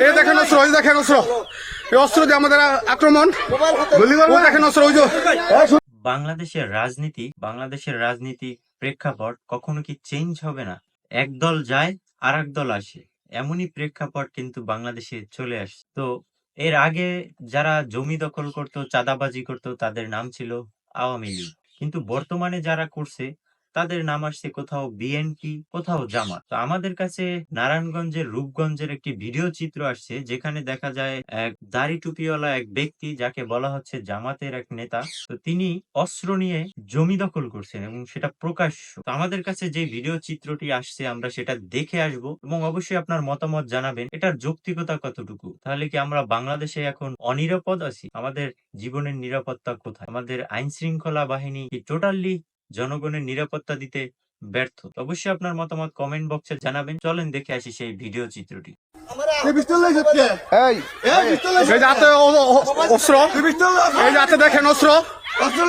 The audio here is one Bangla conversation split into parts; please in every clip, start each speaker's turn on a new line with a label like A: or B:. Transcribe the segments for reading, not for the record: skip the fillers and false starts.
A: এই দেখেন অস্ত্র, এই দেখেন অস্ত্র, এই অস্ত্র দিয়ে আমাদের আক্রমণ, দেখেন অস্ত্র। ওই যে
B: বাংলাদেশের রাজনীতি প্রেক্ষাপট কখনো কি চেঞ্জ হবে না? এক দল যায় আর এক দল আসে, এমনই প্রেক্ষাপট কিন্তু বাংলাদেশে চলে আসছে। তো এর আগে যারা জমি দখল করত, চাঁদাবাজি করত, তাদের নাম ছিল আওয়ামী লীগ। কিন্তু বর্তমানে যারা করছে তাদের নাম আসছে কোথাও বিএনপি, কোথাও জামাত। তো আমাদের কাছে নারায়ণগঞ্জের রূপগঞ্জের একটি ভিডিও চিত্র আসছে, যেখানে দেখা যায় এক দাড়ি টুপিওয়ালা এক ব্যক্তি, যাকে বলা হচ্ছে জামাতের এক নেতা। তো তিনি অস্ত্র নিয়ে জমি দখল করছেন এবং সেটা প্রকাশ্য। তো আমাদের কাছে যে ভিডিও চিত্রটি আসছে, আমরা সেটা দেখে আসব এবং অবশ্যই আপনার মতামত জানাবেন এটার যৌক্তিকতা কতটুকু। তাহলে কি আমরা বাংলাদেশে এখন অনিরাপদ আছি? আমাদের জীবনের নিরাপত্তা কোথায়? আমাদের আইন শৃঙ্খলা বাহিনী কি টোটালি জনগণের নিরাপত্তা দিতে ব্যর্থ? অবশ্যই আপনার মতামত কমেন্ট বক্সে জানাবেন। চলেন দেখে আসি সেই ভিডিও চিত্রটি।
A: অস্ত্র, এই যে হাতে দেখেন অস্ত্র,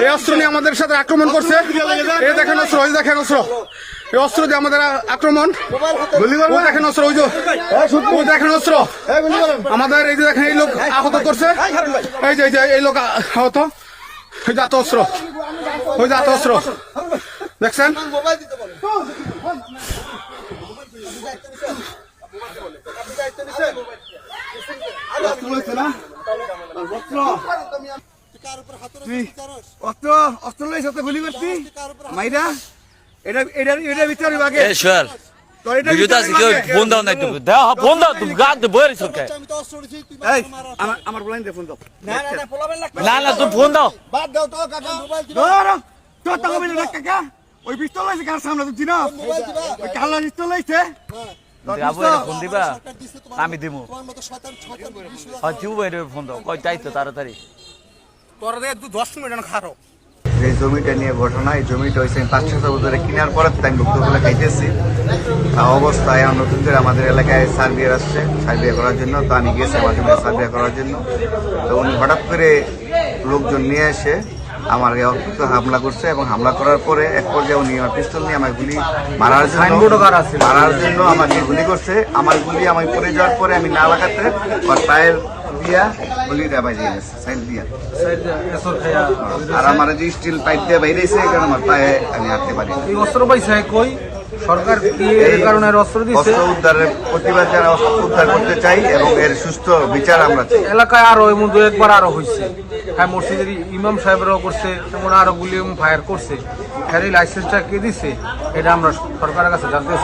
A: এই অস্ত্র নিয়ে আমাদের সাথে আক্রমণ করছে। এই দেখেন অস্ত্র, এই দেখেন অস্ত্র, এই অস্ত্র দিয়ে আমাদের আক্রমণ, দেখেন অস্ত্র। ওই যে দেখেন অস্ত্র আমাদের, এই যে দেখেন এই লোক আহত করছে, এই যে এই লোক আহত, ওই জাত অস্ত্র, ওই জাত অস্ত্র দেখছেন।
C: অস্ত্র লইছ তো গুলি করছি মাইরা, এটা ভিতরে বাগে আমার বলেন দে ফোন দাও,
D: না তুমি ফোন দাও,
C: বাদ দাও তো কাকা, তোর টাকা মিলে না কাকা, ওই পিস্তল লইছে কার সামনে তুই না, ওই কালা পিস্তল লইছে
D: ফোন দিবা আমি দিব, ফোন দাও কয় চাইতো তাড়াতাড়ি।
E: যে জমিটা নিয়ে ঘটনা, এই জমিটা হয়েছে 5-6 বছর ধরে কেনার পরে আমি ভুক্তভোগী খাইতেছি। তা অবস্থায় নতুন করে আমাদের এলাকায় সার্ভে আসছে সার্ভে করার জন্য। তো আমি গেছি আমার জমি সার্ভে করার জন্য। তো উনি হঠাৎ করে লোকজন নিয়ে এসে আমার অত্যন্ত হামলা করছে এবং হামলা করার পরে এক পর্যায়ে উনি আমার পিস্তল নিয়ে আমার গুলি মারার জন্য আমাকে গুলি করছে। আমার গুলি আমি পড়ে যাওয়ার পরে আমি না লাগাতে আমার পায়ের দিয়া গুলিটা বাইরে গেছে, সাইড দিয়া। আর আমার যে স্টিল পাইপ দিয়ে বাইরেছে, এই কারণে আমার পায়ে আমি হাঁটতে পারি।
D: অস্ত্র পাইছে কই? সরকার কি এই কারণে অস্ত্র দিচ্ছে?
E: অস্ত্র উদ্ধারের প্রতিবাদ যারা অস্ত্র উদ্ধার করতে চাই এবং এর সুস্থ বিচার আমরা চাই।
D: এলাকায় আরো এমন দু একবার আরো হয়েছে, হ্যাঁ মসজিদের ইমাম সাহেবরাও করছে, এমন আরো গুলি ফায়ার করছে। লাইসেন্সটা কে দিছে এটা আমরা সরকারের কাছে জানতে